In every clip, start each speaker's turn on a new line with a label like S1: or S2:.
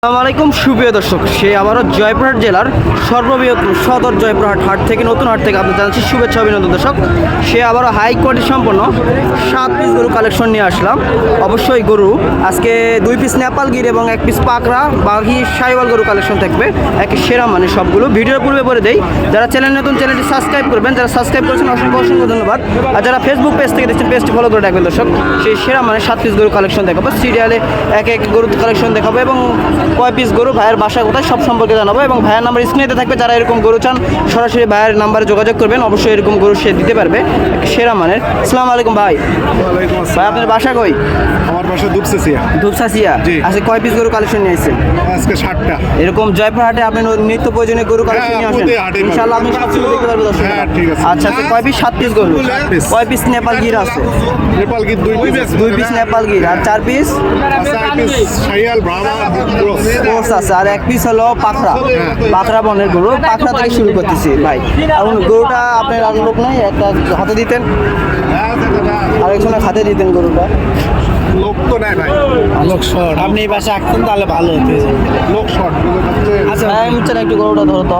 S1: আসসালামু আলাইকুম সুপ্রিয় দর্শক, সে আবারও জয়পুরহাট জেলার সর্ববৃহৎ সদর জয়পুরহাট হাট থেকে নতুন হাট থেকে আপনাদের জানাচ্ছি শুভেচ্ছা অভিনন্দন। দর্শক, সে আবারও হাই কোয়ালিটি সম্পন্ন 7 পিস গরু কালেকশন নিয়ে আসলাম। অবশ্যই গরু আজকে 2 পিস নেপাল গির এবং 1 পিস পাকড়া বাঘি সাইওয়াল গরু কালেকশন থাকবে, এক সেরা মানে সবগুলো। ভিডিওর পূর্বে বলে দেই, যারা চ্যানেল নতুন চ্যানেলটি সাবস্ক্রাইব করবেন, যারা সাবস্ক্রাইব করেছেন অসংখ্য অসংখ্য ধন্যবাদ। আর যারা ফেসবুক পেজ থেকে দেখছেন পেজটি ফলো করে রাখবেন। দর্শক, সেই সেরা মানে 7 পিস গরু কালেকশন দেখাবো, সিরিয়ালে এক এক গরু কালেকশন দেখাবো এবং কয় পিস গরু, ভাইয়ের বাসা কোথায় সব সম্পর্কে জানাবো। এবং ভাইয়ের নাম্বার স্ক্রিনে থাকবে, যারা এরকম গরু চান সরাসরি ভাইয়ের নাম্বারে যোগাযোগ করবেন, অবশ্যই এরকম গরু সে দিতে পারবে সেরা মানের। আসসালামু আলাইকুম ভাই। ভাই আপনার বাসা কই?
S2: আমার বাসা দুপসাসিয়া।
S1: দুপসাসিয়া। আজকে কয় পিস গরু কালেকশন নিয়ে এসেছেন?
S2: আজকে 60টা।
S1: এরকম জয়পুরহাটে আপনি নিত্য প্রয়োজনীয় গরু কালেকশন নিয়ে আসেন, ইনশাআল্লাহ আপনি সব কিছু দেখতে পারবেন দর্শক।
S2: হ্যাঁ, ঠিক আছে।
S1: আচ্ছা আচ্ছা, কয় পিস? 7 পিস গরু। কয় পিস নেপাল গির আছে?
S2: নেপাল গির
S1: 2 পিস নেপাল গির আর 4 পিস
S2: শাইয়াল ব্রাহ্মা
S1: কোর্স আছে, আর 1 পিস হলো পাখরা পাখরা বনের গরু। পাখরা থেকে শুরু করতেছি ভাই। এখন গরুটা আপনার আর লোক নাই, একটা হাতে দিতেন আর একজনের হাতে দিতেন গরুটা।
S2: লোক তো নাই ভাই,
S3: লোক শর্ট। আপনি এই পাশে আসতেন তাহলে ভালো হতো।
S2: লোক শর্ট।
S1: আচ্ছা ভাই, আমি চাই একটু গরুটা ধরো তো,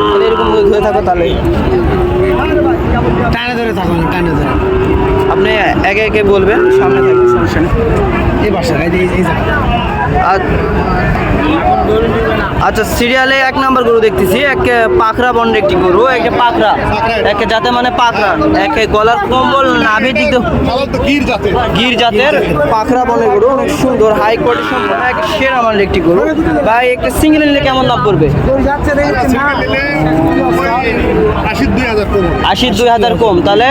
S1: তাহলে এরকম করে ধরে থাকো, তাহলে
S3: টানে ধরে থাকুন, টানে ধরে।
S1: আপনি একে একে বলবেন, সামনে থাকবে, সমস্যা নেই।
S3: এই বাসা
S1: আচ্ছা, সিরিয়ালে 1 নাম্বার গরু দেখতেছি, এক পাখরা বন্ডের একটি গরু, একটা পাখরা, এক যাতে মানে পাখরা, এক গলার কম্বল নাভির দিক গির জাতের পাখরা বনের গরু, অনেক সুন্দর হাই কোয়ালিটি সম্পন্ন এক সেরা মানের একটি গরু। ভাই একটা সিঙ্গেল নিলে কেমন দাম পড়বে? 82,000 কম, তাহলে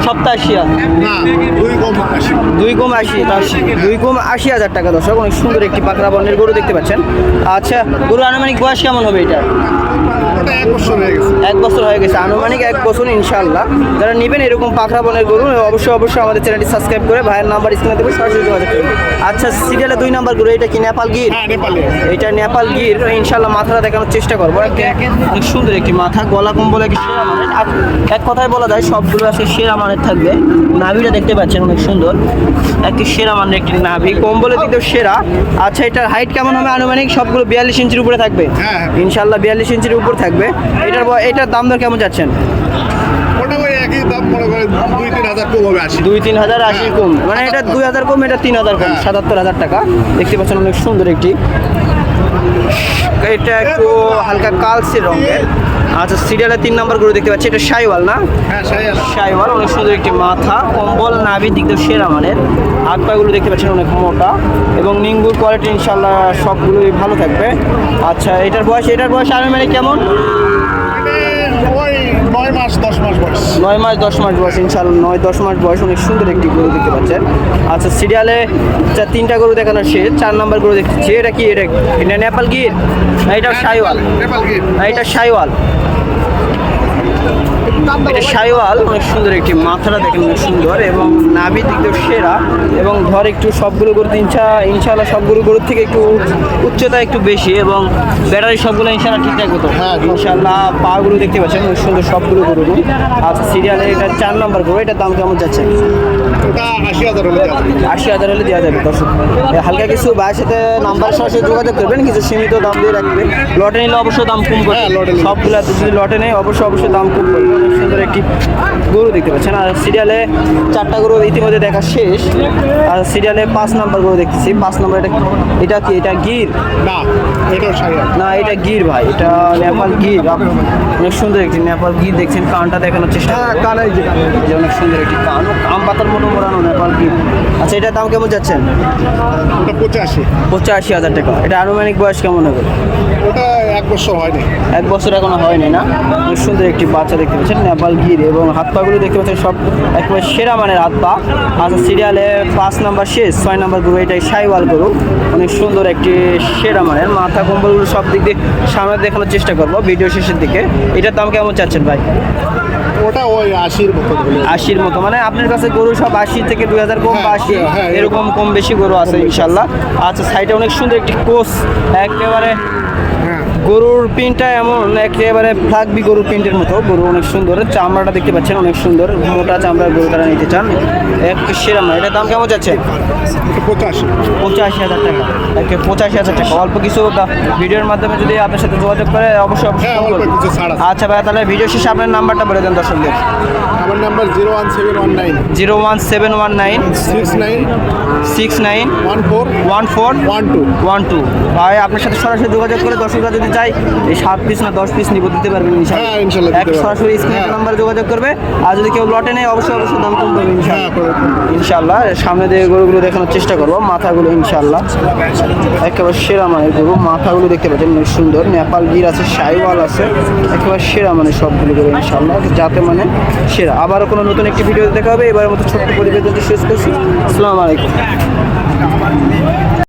S1: 87,000।
S2: না, 2 কম 80।
S1: 2 কম 80,000 টাকা। দর্শক, অনেক সুন্দর একটি পাকড়া বর্ণের গরু দেখতে পাচ্ছেন। আচ্ছা, গরু আনুমানিক বয়স কেমন হবে এটা?
S2: ওটা 1 বছর হয়ে গেছে।
S1: 1 বছর হয়ে গেছে, আনুমানিক 1 বছর ইনশাআল্লাহ। যারা নেবেন এরকম পাকড়া বর্ণের গরু, অবশ্যই আমাদের চ্যানেলটি সাবস্ক্রাইব করে ভাইয়ের নাম্বার স্ক্রিনে দেবো, সরাসরি যোগাযোগ করবেন। আচ্ছা, সিরিয়ালে 2 নাম্বার গরু, এটা কি নেপাল গির?
S2: হ্যাঁ, নেপালি।
S1: এটা নেপাল গির, ইনশাআল্লাহ মাথাটা দেখানোর চেষ্টা করবো। অনেক সুন্দর একটি মাথা, গলা কম্বল একটি সেরা মানের। আর এক কথায় বলা যায় সবগুলো আসলে সেরা মানের থাকবে। নাভিটা দেখতে পাচ্ছেন অনেক সুন্দর, একটি সেরা মানের একটি নাভি, কম্বলের দিক দিয়ে সেরা। আচ্ছা, এটার হাইট কেমন হবে আনুমানিক? সবগুলো 42 ইঞ্চির উপরে থাকবে
S2: হ্যাঁ।
S1: ইনশাআল্লাহ, 42 ইঞ্চির উপর থাকবে। এটার দাম দর কেমন যাচ্ছেন?
S2: ওটা ওই একই দাম, মনে করেন 2-3 হাজার কম হবে।
S1: 2-3 হাজার 80 কম, মানে এটা 2,000 কম, এটা 3,000 কম, 77,000 টাকা। দেখতে পাচ্ছেন অনেক সুন্দর একটি, এটা একটু হালকা কালচে রঙের। আচ্ছা, সিরিয়ালে 3 নাম্বার গরু দেখতে পাচ্ছি, এটা সাইওয়াল না?
S2: হ্যাঁ, শাইয়াল।
S1: সাইওয়াল, অনেক সুন্দর একটি মাথা, কম্বল নাভির দিক দিয়ে সেরা মানের। হাত পাগুলো দেখতে পাচ্ছেন অনেক মোটা এবং নিঙ্গুর কোয়ালিটি ইনশাল্লাহ সবগুলোই ভালো থাকবে। আচ্ছা, এটার বয়স আনুমানিক কেমন?
S2: ওই 9 মাস 10 মাস বয়স।
S1: 9 মাস 10 মাস বয়স ইনশাল্লাহ, 9-10 মাস বয়স। অনেক সুন্দর একটি গরু দেখতে পাচ্ছেন। আচ্ছা, সিরিয়ালে 3টা গরু দেখানো শেষ, 4 নাম্বার গরু দেখতেছি, এটা কি? এটা নেপাল গির না এটা সাইওয়াল?
S2: নেপাল গির
S1: না, এটা সাইওয়াল। এটা সাইওয়াল, অনেক সুন্দর একটি মাথাটা দেখেন অনেক সুন্দর এবং নাভির দিক দিয়ে সেরা। এবং ধর একটু সবগুলো গরু ইনশাআল্লাহ সবগুলো গরুর থেকে একটু উচ্চতা একটু বেশি এবং ব্যাটারি সবগুলো ইনশাআল্লাহ ঠিক থাকবে তো?
S2: হ্যাঁ,
S1: ইনশাআল্লাহ। পাগুলো দেখতে পাচ্ছেন অনেক সুন্দর সবগুলো গরু। আচ্ছা, সিরিয়ালে এটা 4 নম্বর গরু, এটার দাম কেমন যাচ্ছে?
S2: ওটা 80,000 হলে দেওয়া যাবে।
S1: 80,000 হলে দেওয়া যাবে। দর্শক, হালকা কিছু ভাইয়ের সাথে নাম্বার সরাসরি যোগাযোগ করবেন, কিছু সীমিত দাম দিয়ে রাখবে। লটে নিলে অবশ্যই দাম কম করবে।
S2: হ্যাঁ, লটে নিলে।
S1: সবগুলো যদি লটে নেই অবশ্যই দাম কম করবে। অনেক সুন্দর একটি গরু দেখতে পাচ্ছেন। আর সিরিয়ালে 4টা গরু ইতিমধ্যে দেখা শেষ। আর সিরিয়ালে 5 নাম্বার গরু দেখতেছি। 5 নাম্বার এটা কি? এটা গির
S2: না, এটাও শাইয়াল।
S1: না, এটা গির ভাই, এটা নেপাল গির। অনেক সুন্দর একটি নেপাল গির দেখছেন, কানটা দেখানোর চেষ্টা।
S2: কানাই যে
S1: অনেক সুন্দর একটি কান, আম পাতার মতো মোড়ানো নেপাল গির। আচ্ছা, এটার দাম কেমন যাচ্ছেন?
S2: ওটা 85।
S1: 85,000 টাকা। এটা আনুমানিক বয়স কেমন হবে?
S2: ওটা 1 বছর হয়নি।
S1: 1 বছর এখনো হয়নি না? অনেক সুন্দর একটি বাচ্চা দেখতে পাচ্ছেন, নেপাল গির, এবং হাত পাগুলো দেখতে পাচ্ছেন সব একেবারে সেরা মানের হাত পা। আচ্ছা, সিরিয়ালে 5 নাম্বার শেষ, 6 নাম্বার গরু, এটাই সাইওয়াল গরু, অনেক সুন্দর একটি সেরা মানের। মাথা কম্বলগুলো সব দিক দিয়ে সামনে দেখানোর চেষ্টা করবো ভিডিও শেষের দিকে। এটার দাম কেমন চাচ্ছেন ভাই?
S2: ওটা ওই 80-র মতো।
S1: 80-র মতো, মানে আপনার কাছে গরু সব 80 থেকে 2,000 কম বা 80
S2: হ্যাঁ,
S1: এরকম কম বেশি গরু আছে ইনশাল্লাহ। আচ্ছা, সাইডে অনেক সুন্দর একটি কোচ, একেবারে গরুর প্রিন্টটা এমন একেবারে ফ্লাগবি গরুর প্রিন্টের মতো। গরু অনেক সুন্দর, চামড়াটা দেখতে পাচ্ছেন অনেক সুন্দর, মোটা চামড়ার গরু তারা নিতে চান এক সেরা না। এটার দাম কেমন যাচ্ছে?
S2: 85।
S1: 85,000 টাকা। একে 85,000 টাকা। অল্প কিছু ভিডিওর মাধ্যমে যদি আপনার সাথে যোগাযোগ করে অবশ্যই
S2: হ্যাঁ,
S1: ফোন
S2: অল্প
S1: করবেন।
S2: কিছু ছাড় আছে।
S1: আচ্ছা ভাই, তাহলে ভিডিও শেষে আপনার নাম্বারটা বলে দেন দর্শকদের।
S2: আমার নাম্বার 01719
S1: 01719
S2: 69
S1: 69
S2: 14
S1: 14
S2: 12।
S1: 12। ভাই আপনার সাথে সরাসরি যোগাযোগ করে দর্শকরা যদি চাই এই 7 পিস না 10 পিস নিব দিতে পারবেন ইনশাআল্লাহ।
S2: হ্যাঁ, ইনশাআল্লাহ দিতে
S1: এক
S2: পারবো।
S1: সরাসরি স্ক্রিনের
S2: হ্যাঁ।
S1: নাম্বারে যোগাযোগ করবে। আর যদি কেউ লটে নেয় অবশ্যই দাম কম করবে
S2: হ্যাঁ,
S1: ইনশাআল্লাহ। সামনে দিয়ে গরুগুলো দেখানোর চেষ্টা করবো, মাথাগুলো ইনশাআল্লাহ একেবারে সেরা মানের গরু। মাথাগুলো দেখতে পাচ্ছেন অনেক সুন্দর, নেপাল গির আছে, শাইওয়াল আছে, একেবারে সেরা মানে সবগুলো গরু ইনশাআল্লাহ, যাতে মানে সেরা। আবারও কোনো নতুন একটি ভিডিও দেখা হবে। এবারের মতো ছোট্ট পরিবেশ শেষ করছি। আসসালামু আলাইকুম।